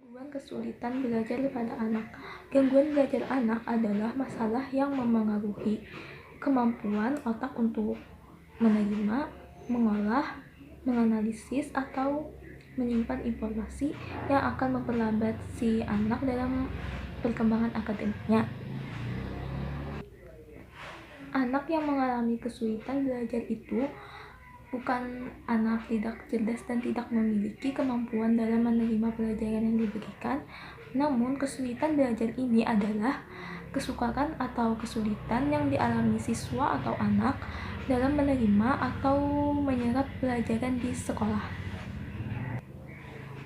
Gangguan kesulitan belajar pada anak. Gangguan belajar anak adalah masalah yang memengaruhi kemampuan otak untuk menerima, mengolah, menganalisis, atau menyimpan informasi yang akan memperlambat si anak dalam perkembangan akademiknya. Anak yang mengalami kesulitan belajar itu bukan anak tidak cerdas dan tidak memiliki kemampuan dalam menerima pelajaran yang diberikan, namun kesulitan belajar ini adalah kesukaran atau kesulitan yang dialami siswa atau anak dalam menerima atau menyerap pelajaran di sekolah.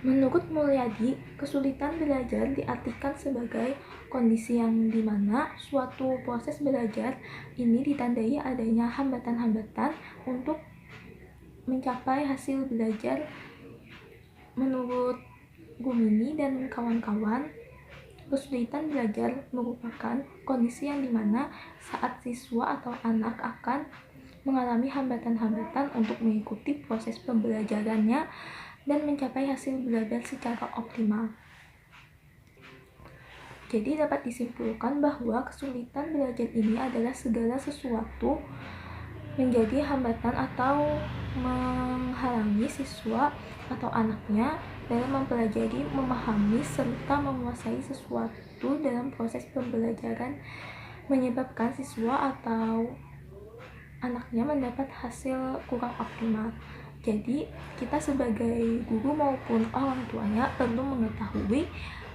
Menurut Mulyadi, kesulitan belajar diartikan sebagai kondisi yang dimana suatu proses belajar ini ditandai adanya hambatan-hambatan untuk mencapai hasil belajar. Menurut Gumini dan kawan-kawan, kesulitan belajar merupakan kondisi yang dimana saat siswa atau anak akan mengalami hambatan-hambatan untuk mengikuti proses pembelajarannya dan mencapai hasil belajar secara optimal. Jadi dapat disimpulkan bahwa kesulitan belajar ini adalah segala sesuatu menjadi hambatan atau menghalangi siswa atau anaknya dalam mempelajari, memahami, serta menguasai sesuatu dalam proses pembelajaran, menyebabkan siswa atau anaknya mendapat hasil kurang optimal. Jadi, kita sebagai guru maupun orang tuanya perlu mengetahui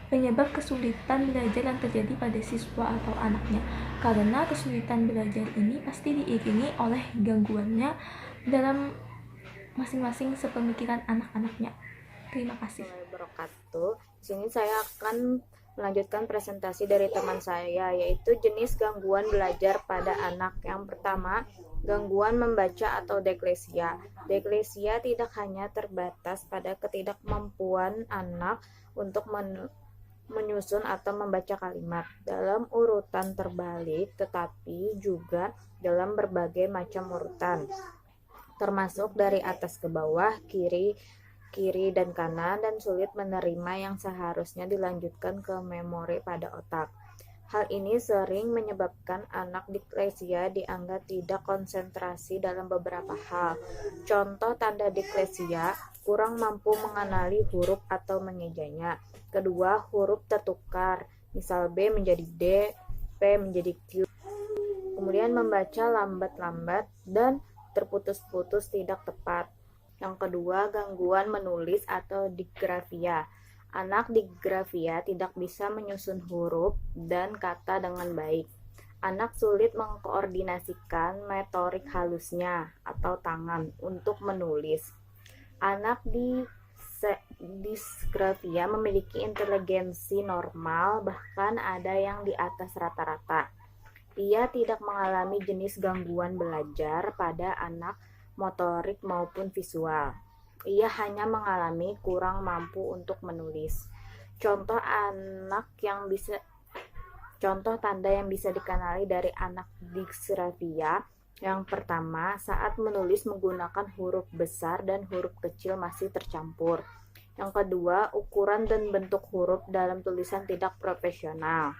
penyebab kesulitan belajar yang terjadi pada siswa atau anaknya, karena kesulitan belajar ini pasti diiringi oleh gangguannya dalam masing-masing sepemikiran anak-anaknya. Terima kasih. Wabarakatuh. Di sini saya akan melanjutkan presentasi dari teman saya, yaitu jenis gangguan belajar pada anak. Yang pertama, gangguan membaca atau disleksia. Disleksia tidak hanya terbatas pada ketidakmampuan anak untuk menyusun atau membaca kalimat dalam urutan terbalik, tetapi juga dalam berbagai macam urutan, termasuk dari atas ke bawah, kiri dan kanan, dan sulit menerima yang seharusnya dilanjutkan ke memori pada otak. Hal ini sering menyebabkan anak disleksia dianggap tidak konsentrasi dalam beberapa hal. Contoh tanda disleksia: kurang mampu mengenali huruf atau mengejanya. Kedua, huruf tertukar, misal B menjadi D, P menjadi Q. Kemudian membaca lambat-lambat dan terputus-putus, tidak tepat. Yang kedua, gangguan menulis atau digrafia. Anak digrafia tidak bisa menyusun huruf dan kata dengan baik. Anak sulit mengkoordinasikan motorik halusnya atau tangan untuk menulis. Anak disgrafia memiliki inteligensi normal, bahkan ada yang di atas rata-rata. Ia tidak mengalami jenis gangguan belajar pada anak motorik maupun visual. Ia hanya mengalami kurang mampu untuk menulis. Contoh tanda yang bisa dikenali dari anak disgrafia. Yang pertama, saat menulis menggunakan huruf besar dan huruf kecil masih tercampur. Yang kedua, ukuran dan bentuk huruf dalam tulisan tidak profesional.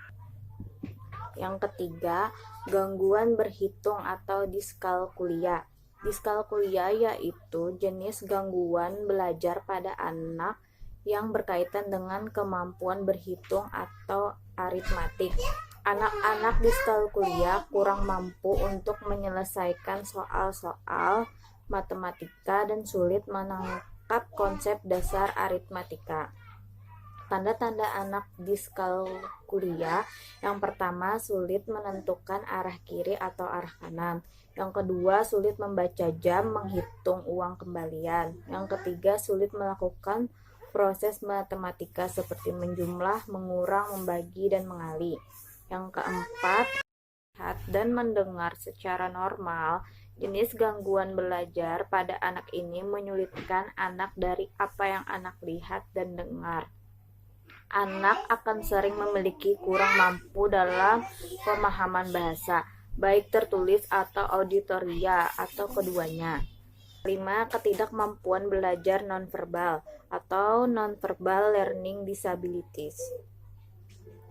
Yang ketiga, gangguan berhitung atau diskalkulia. Diskalkulia yaitu jenis gangguan belajar pada anak yang berkaitan dengan kemampuan berhitung atau aritmatik. Anak-anak diskalkulia kurang mampu untuk menyelesaikan soal-soal matematika dan sulit menangkap konsep dasar aritmatika. Tanda-tanda anak diskalkulia: yang pertama, sulit menentukan arah kiri atau arah kanan. Yang kedua, sulit membaca jam, menghitung uang kembalian. Yang ketiga, sulit melakukan proses matematika seperti menjumlah, mengurang, membagi, dan mengali. Yang keempat, melihat dan mendengar secara normal. Jenis gangguan belajar pada anak ini menyulitkan anak dari apa yang anak lihat dan dengar. Anak akan sering memiliki kurang mampu dalam pemahaman bahasa, baik tertulis atau auditoria atau keduanya. 5. Ketidakmampuan belajar nonverbal atau nonverbal learning disabilities,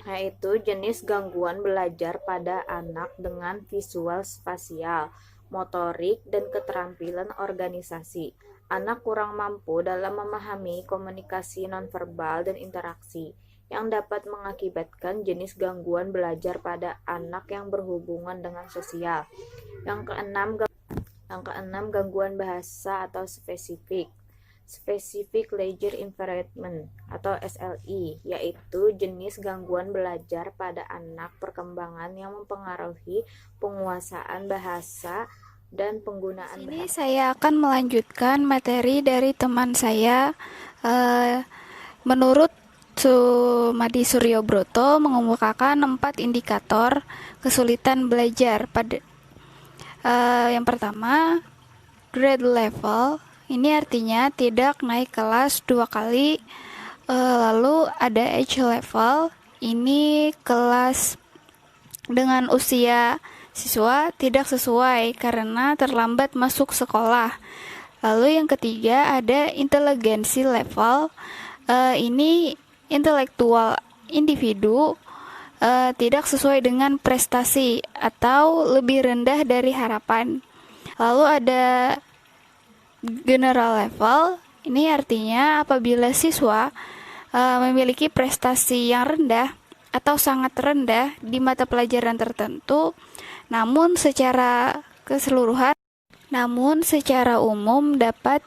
yaitu jenis gangguan belajar pada anak dengan visual spasial, motorik, dan keterampilan organisasi. Anak kurang mampu dalam memahami komunikasi nonverbal dan interaksi, yang dapat mengakibatkan jenis gangguan belajar pada anak yang berhubungan dengan sosial. Yang keenam, gangguan bahasa atau Specific Learner Impairment atau SLI, yaitu jenis gangguan belajar pada anak perkembangan yang mempengaruhi penguasaan bahasa dan penggunaan Ini bahasa. saya akan melanjutkan materi dari teman saya. Menurut Sumadi Suryobroto mengemukakan 4 indikator kesulitan belajar pada yang pertama, grade level. Ini artinya tidak naik kelas 2 kali. Lalu ada age level. Ini kelas dengan usia siswa tidak sesuai karena terlambat masuk sekolah. Lalu yang ketiga ada inteligensi level. Ini intelektual individu tidak sesuai dengan prestasi atau lebih rendah dari harapan. Lalu ada general level. Ini artinya apabila siswa memiliki prestasi yang rendah atau sangat rendah di mata pelajaran tertentu, namun secara umum dapat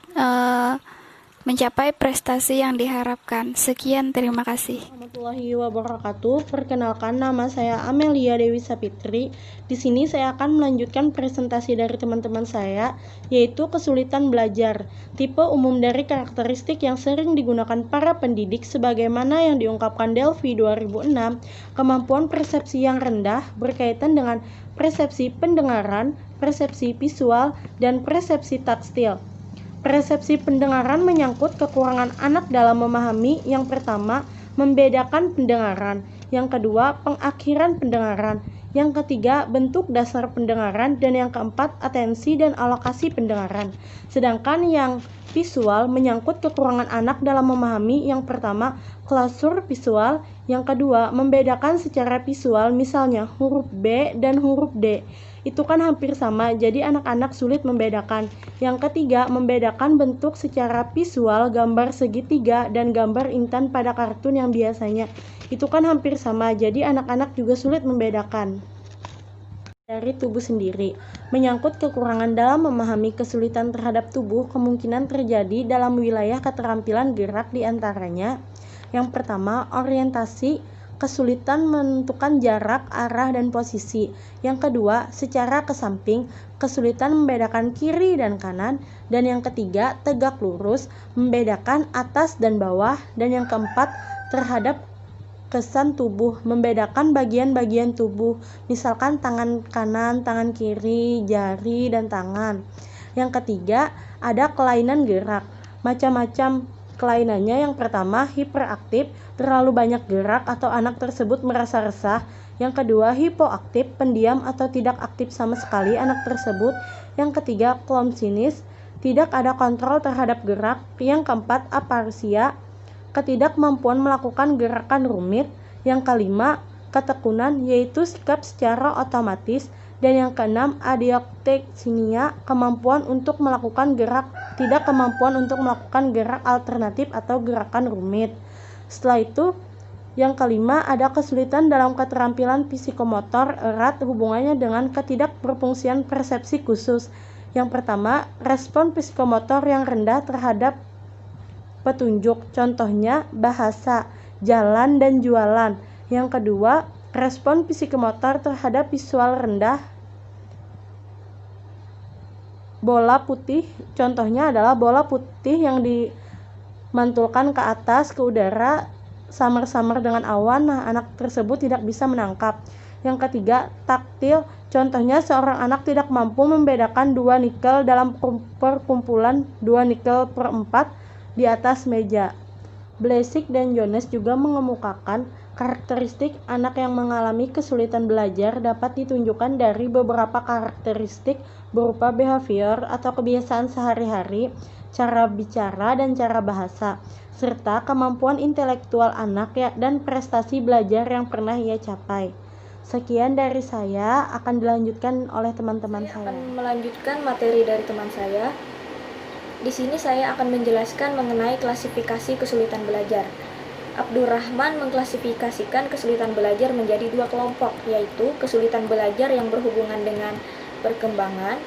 mencapai prestasi yang diharapkan. Sekian, terima kasih. Warahmatullahi wabarakatuh. Perkenalkan, nama saya Amelia Dewi Sapitri. Di sini saya akan melanjutkan presentasi dari teman-teman saya, yaitu kesulitan belajar. Tipe umum dari karakteristik yang sering digunakan para pendidik sebagaimana yang diungkapkan Delphi 2006, kemampuan persepsi yang rendah berkaitan dengan persepsi pendengaran, persepsi visual, dan persepsi taktil. Persepsi pendengaran menyangkut kekurangan anak dalam memahami. Yang pertama, membedakan pendengaran. Yang kedua, pengakhiran pendengaran. Yang ketiga, bentuk dasar pendengaran. Dan yang keempat, atensi dan alokasi pendengaran. Sedangkan yang visual menyangkut kekurangan anak dalam memahami. Yang pertama, klasur visual. Yang kedua, membedakan secara visual, misalnya huruf B dan huruf D. Itu kan hampir sama, jadi anak-anak sulit membedakan. Yang ketiga, membedakan bentuk secara visual, gambar segitiga dan gambar intan pada kartun yang biasanya. Itu kan hampir sama, jadi anak-anak juga sulit membedakan. Dari tubuh sendiri, menyangkut kekurangan dalam memahami kesulitan terhadap tubuh, kemungkinan terjadi dalam wilayah keterampilan gerak diantaranya. Yang pertama, orientasi, kesulitan menentukan jarak, arah, dan posisi. Yang kedua, secara ke samping, kesulitan membedakan kiri dan kanan. Dan yang ketiga, tegak lurus, membedakan atas dan bawah. Dan yang keempat, terhadap kesan tubuh, membedakan bagian-bagian tubuh, misalkan tangan kanan, tangan kiri, jari, dan tangan. Yang ketiga, ada kelainan gerak, macam-macam kelainannya. Yang pertama, hiperaktif, terlalu banyak gerak atau anak tersebut merasa resah. Yang kedua, hipoaktif, pendiam atau tidak aktif sama sekali anak tersebut. Yang ketiga, clumsiness, tidak ada kontrol terhadap gerak. Yang keempat, aparesia, ketidakmampuan melakukan gerakan rumit. Yang kelima, ketekunan, yaitu sikap secara otomatis. Dan yang keenam, adiopteksinia, kemampuan untuk melakukan gerak, tidak kemampuan untuk melakukan gerak alternatif atau gerakan rumit. Setelah itu, yang kelima, ada kesulitan dalam keterampilan psikomotor erat hubungannya dengan ketidakberfungsian persepsi khusus. Yang pertama, respon psikomotor yang rendah terhadap petunjuk, contohnya bahasa, jalan, dan jualan. Yang kedua, respon psikomotor terhadap visual rendah, bola putih, contohnya adalah bola putih yang dimantulkan ke atas, ke udara, samar-samar dengan awan. Nah, anak tersebut tidak bisa menangkap. Yang ketiga, taktil, contohnya seorang anak tidak mampu membedakan 2 nikel dalam perkumpulan 2 nikel per 4 di atas meja. Blesik dan Jones juga mengemukakan Karakteristik anak yang mengalami kesulitan belajar dapat ditunjukkan dari beberapa karakteristik berupa behavior atau kebiasaan sehari-hari, cara bicara dan cara bahasa, serta kemampuan intelektual anak dan prestasi belajar yang pernah ia capai. Sekian dari saya, akan dilanjutkan oleh teman-teman saya. Akan melanjutkan materi dari teman saya. Di sini saya akan menjelaskan mengenai klasifikasi kesulitan belajar. Abdurrahman mengklasifikasikan kesulitan belajar menjadi dua kelompok, yaitu kesulitan belajar yang berhubungan dengan perkembangan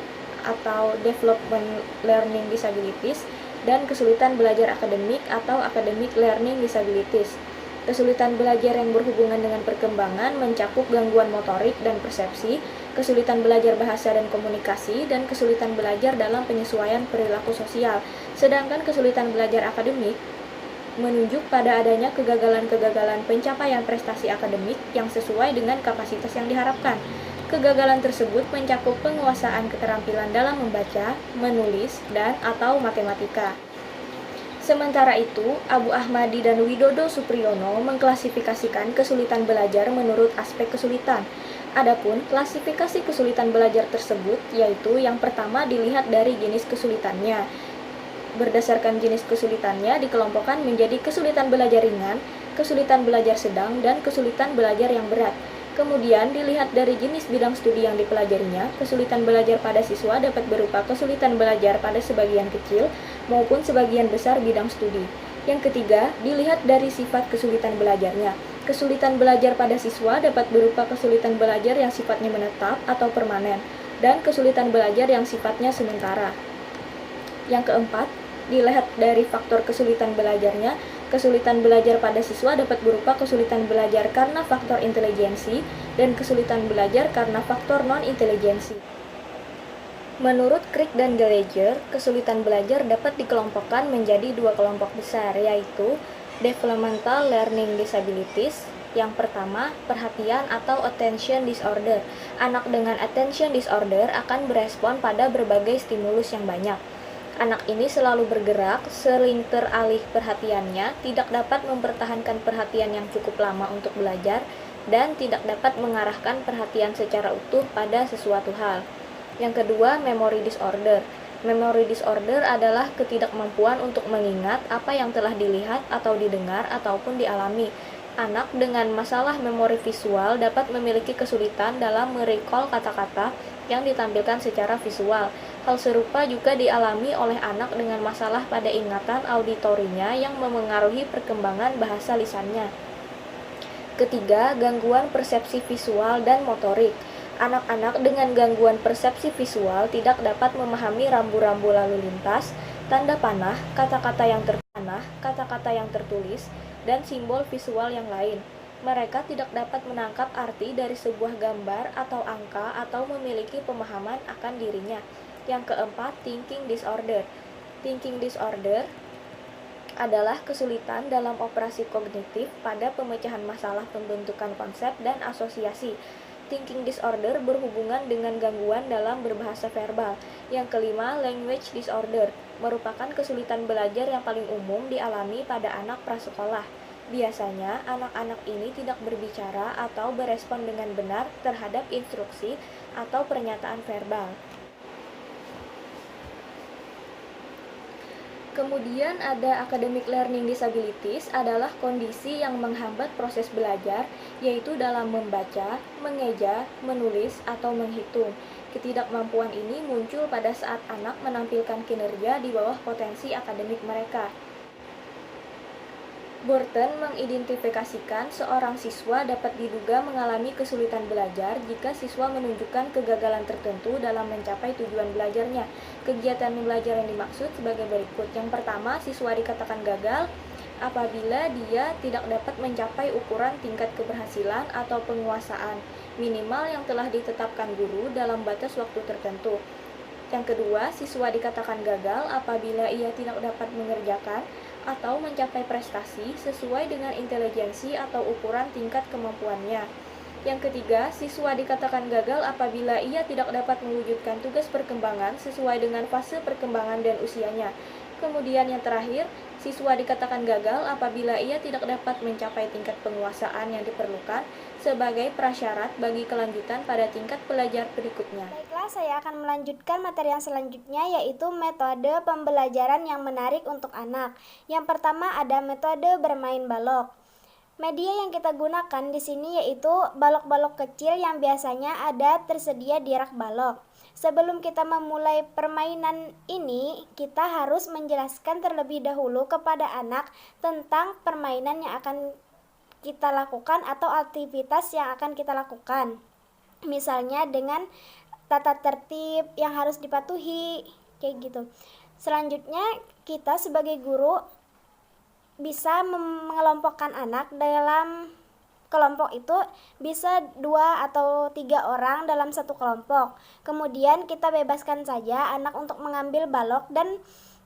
atau development learning disabilities dan kesulitan belajar akademik atau academic learning disabilities. Kesulitan belajar yang berhubungan dengan perkembangan mencakup gangguan motorik dan persepsi, kesulitan belajar bahasa dan komunikasi, dan kesulitan belajar dalam penyesuaian perilaku sosial. Sedangkan kesulitan belajar akademik menunjuk pada adanya kegagalan-kegagalan pencapaian prestasi akademik yang sesuai dengan kapasitas yang diharapkan. Kegagalan tersebut mencakup penguasaan keterampilan dalam membaca, menulis, dan atau matematika. Sementara itu, Abu Ahmadi dan Widodo Supriyono mengklasifikasikan kesulitan belajar menurut aspek kesulitan. Adapun klasifikasi kesulitan belajar tersebut yaitu yang pertama dilihat dari jenis kesulitannya. Berdasarkan jenis kesulitannya dikelompokkan menjadi kesulitan belajar ringan, kesulitan belajar sedang, dan kesulitan belajar yang berat. Kemudian dilihat dari jenis bidang studi yang dipelajarinya, kesulitan belajar pada siswa dapat berupa kesulitan belajar pada sebagian kecil maupun sebagian besar bidang studi. Yang ketiga, dilihat dari sifat kesulitan belajarnya. Kesulitan belajar pada siswa dapat berupa kesulitan belajar yang sifatnya menetap atau permanen, dan kesulitan belajar yang sifatnya sementara. Yang keempat, dilihat dari faktor kesulitan belajarnya. Kesulitan belajar pada siswa dapat berupa kesulitan belajar karena faktor intelijensi dan kesulitan belajar karena faktor non-intelijensi. Menurut Crick dan Gallagher, kesulitan belajar dapat dikelompokkan menjadi dua kelompok besar, yaitu developmental learning disabilities. Yang pertama, perhatian atau attention disorder. Anak dengan attention disorder akan berespon pada berbagai stimulus yang banyak. Anak ini selalu bergerak, sering teralih perhatiannya, tidak dapat mempertahankan perhatian yang cukup lama untuk belajar, dan tidak dapat mengarahkan perhatian secara utuh pada sesuatu hal. Yang kedua, memory disorder. Memory disorder adalah ketidakmampuan untuk mengingat apa yang telah dilihat atau didengar ataupun dialami. Anak dengan masalah memori visual dapat memiliki kesulitan dalam merecall kata-kata yang ditampilkan secara visual. Hal serupa juga dialami oleh anak dengan masalah pada ingatan auditorinya yang memengaruhi perkembangan bahasa lisannya. Ketiga, gangguan persepsi visual dan motorik. Anak-anak dengan gangguan persepsi visual tidak dapat memahami rambu-rambu lalu lintas, tanda panah, kata-kata yang tertulis, dan simbol visual yang lain. Mereka tidak dapat menangkap arti dari sebuah gambar atau angka atau memiliki pemahaman akan dirinya. Yang keempat, thinking disorder. Thinking disorder adalah kesulitan dalam operasi kognitif pada pemecahan masalah pembentukan konsep dan asosiasi. Thinking disorder berhubungan dengan gangguan dalam berbahasa verbal. Yang kelima, language disorder merupakan kesulitan belajar yang paling umum dialami pada anak prasekolah. Biasanya, anak-anak ini tidak berbicara atau berespon dengan benar terhadap instruksi atau pernyataan verbal. Kemudian ada academic learning disabilities adalah kondisi yang menghambat proses belajar, yaitu dalam membaca, mengeja, menulis, atau menghitung. Ketidakmampuan ini muncul pada saat anak menampilkan kinerja di bawah potensi akademik mereka. Burton mengidentifikasikan seorang siswa dapat diduga mengalami kesulitan belajar jika siswa menunjukkan kegagalan tertentu dalam mencapai tujuan belajarnya. Kegiatan belajar yang dimaksud sebagai berikut. Yang pertama, siswa dikatakan gagal apabila dia tidak dapat mencapai ukuran tingkat keberhasilan atau penguasaan minimal yang telah ditetapkan guru dalam batas waktu tertentu. Yang kedua, siswa dikatakan gagal apabila ia tidak dapat mengerjakan atau mencapai prestasi sesuai dengan intelijensi atau ukuran tingkat kemampuannya. Yang ketiga, siswa dikatakan gagal apabila ia tidak dapat mewujudkan tugas perkembangan sesuai dengan fase perkembangan dan usianya. Kemudian yang terakhir, siswa dikatakan gagal apabila ia tidak dapat mencapai tingkat penguasaan yang diperlukan sebagai prasyarat bagi kelanjutan pada tingkat belajar berikutnya. Baiklah, saya akan melanjutkan materi yang selanjutnya, yaitu metode pembelajaran yang menarik untuk anak. Yang pertama ada metode bermain balok. Media yang kita gunakan di sini yaitu balok-balok kecil yang biasanya ada tersedia di rak balok. Sebelum kita memulai permainan ini, kita harus menjelaskan terlebih dahulu kepada anak tentang permainan yang akan kita lakukan atau aktivitas yang akan kita lakukan. Misalnya dengan tata tertib yang harus dipatuhi, kayak gitu. Selanjutnya, kita sebagai guru bisa mengelompokkan anak dalam kelompok itu bisa 2 atau 3 orang dalam satu kelompok. Kemudian kita bebaskan saja anak untuk mengambil balok dan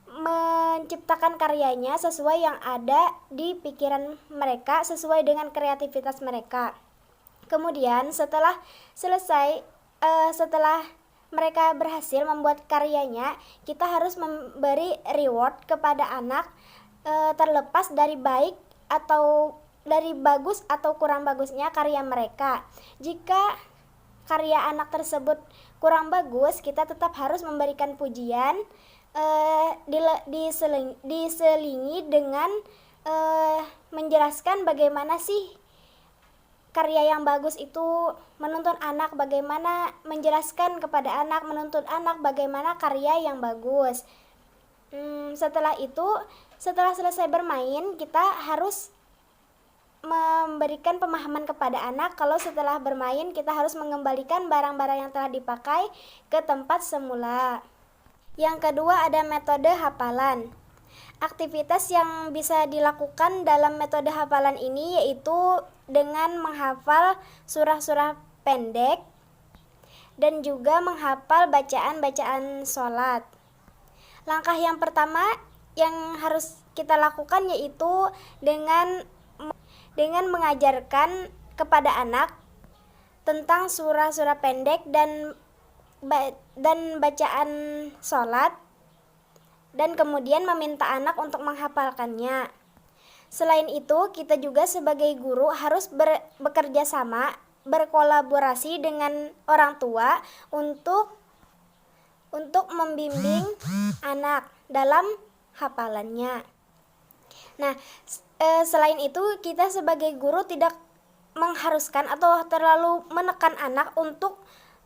menciptakan karyanya sesuai yang ada di pikiran mereka, sesuai dengan kreativitas mereka. Kemudian setelah mereka berhasil membuat karyanya, kita harus memberi reward kepada anak terlepas dari bagus atau kurang bagusnya karya mereka. Jika karya anak tersebut kurang bagus, kita tetap harus memberikan pujian, diselingi dengan menjelaskan bagaimana sih karya yang bagus itu, menuntun anak bagaimana, menjelaskan kepada anak, menuntun anak bagaimana karya yang bagus. Setelah selesai bermain, kita harus memberikan pemahaman kepada anak kalau setelah bermain kita harus mengembalikan barang-barang yang telah dipakai ke tempat semula. Yang kedua ada metode hafalan. Aktivitas yang bisa dilakukan dalam metode hafalan ini yaitu dengan menghafal surah-surah pendek dan juga menghafal bacaan-bacaan sholat. Langkah yang pertama yang harus kita lakukan yaitu dengan mengajarkan kepada anak tentang surah-surah pendek dan bacaan sholat, dan kemudian meminta anak untuk menghafalkannya. Selain itu, kita juga sebagai guru harus bekerja sama, berkolaborasi dengan orang tua untuk membimbing anak dalam hafalannya. Nah, selain itu kita sebagai guru tidak mengharuskan atau terlalu menekan anak untuk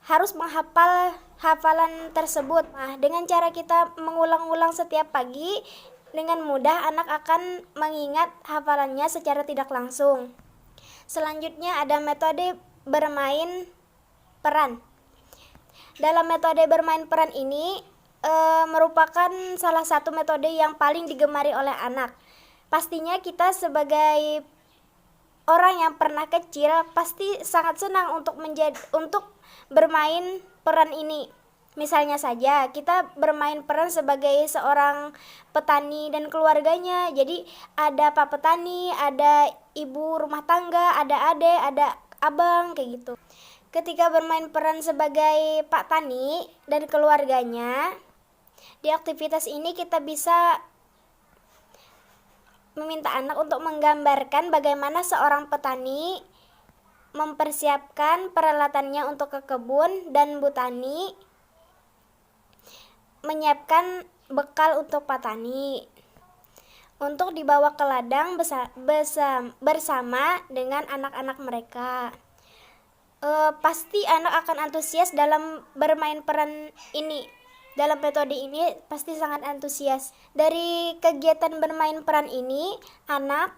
harus menghafal hafalan tersebut. Nah, dengan cara kita mengulang-ulang setiap pagi, dengan mudah anak akan mengingat hafalannya secara tidak langsung. Selanjutnya ada metode bermain peran. Dalam metode bermain peran ini merupakan salah satu metode yang paling digemari oleh anak. Pastinya kita sebagai orang yang pernah kecil pasti sangat senang untuk bermain peran ini. Misalnya saja kita bermain peran sebagai seorang petani dan keluarganya. Jadi ada pak petani, ada ibu rumah tangga, ada adek, ada abang, kayak gitu. Ketika bermain peran sebagai pak tani dan keluarganya, di aktivitas ini kita bisa meminta anak untuk menggambarkan bagaimana seorang petani mempersiapkan peralatannya untuk ke kebun, dan Bu Tani menyiapkan bekal untuk Pak Tani untuk dibawa ke ladang bersama dengan anak-anak mereka. Pasti anak akan antusias dalam bermain peran ini. Dalam metode ini pasti sangat antusias. Dari kegiatan bermain peran ini, anak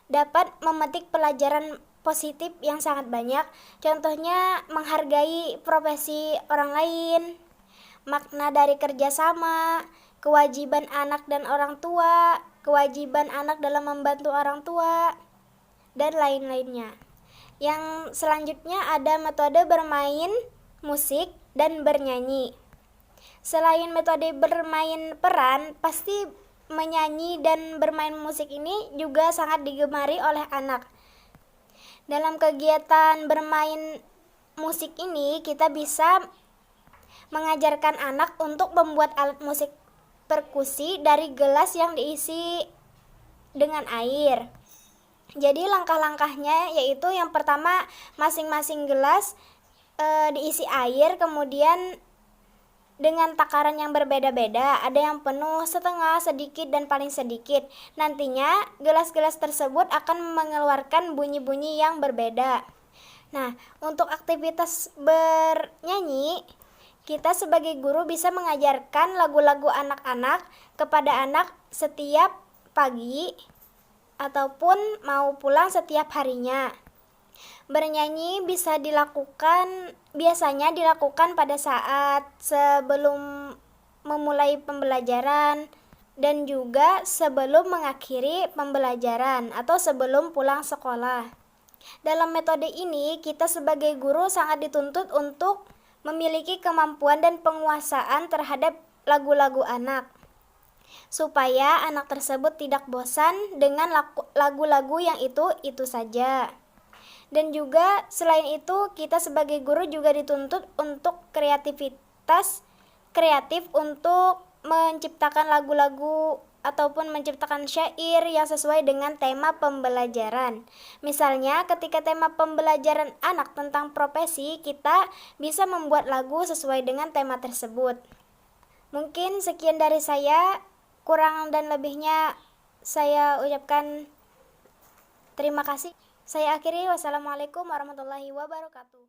dapat memetik pelajaran positif yang sangat banyak. Contohnya menghargai profesi orang lain, makna dari kerjasama, kewajiban anak dan orang tua, kewajiban anak dalam membantu orang tua, dan lain-lainnya. Yang selanjutnya ada metode bermain musik dan bernyanyi. Selain metode bermain peran, pasti menyanyi dan bermain musik ini juga sangat digemari oleh anak. Dalam kegiatan bermain musik ini, kita bisa mengajarkan anak untuk membuat alat musik perkusi dari gelas yang diisi dengan air. Jadi langkah-langkahnya yaitu yang pertama, masing-masing gelas diisi air, kemudian dengan takaran yang berbeda-beda, ada yang penuh, setengah, sedikit, dan paling sedikit. Nantinya gelas-gelas tersebut akan mengeluarkan bunyi-bunyi yang berbeda. Nah, untuk aktivitas bernyanyi, kita sebagai guru bisa mengajarkan lagu-lagu anak-anak kepada anak setiap pagi ataupun mau pulang setiap harinya. Bernyanyi biasanya dilakukan pada saat sebelum memulai pembelajaran dan juga sebelum mengakhiri pembelajaran atau sebelum pulang sekolah. Dalam metode ini, kita sebagai guru sangat dituntut untuk memiliki kemampuan dan penguasaan terhadap lagu-lagu anak, supaya anak tersebut tidak bosan dengan lagu-lagu yang itu saja. Dan juga selain itu, kita sebagai guru juga dituntut untuk kreatif untuk menciptakan lagu-lagu ataupun menciptakan syair yang sesuai dengan tema pembelajaran. Misalnya ketika tema pembelajaran anak tentang profesi, kita bisa membuat lagu sesuai dengan tema tersebut. Mungkin sekian dari saya, kurang dan lebihnya saya ucapkan terima kasih. Saya akhiri, wassalamualaikum warahmatullahi wabarakatuh.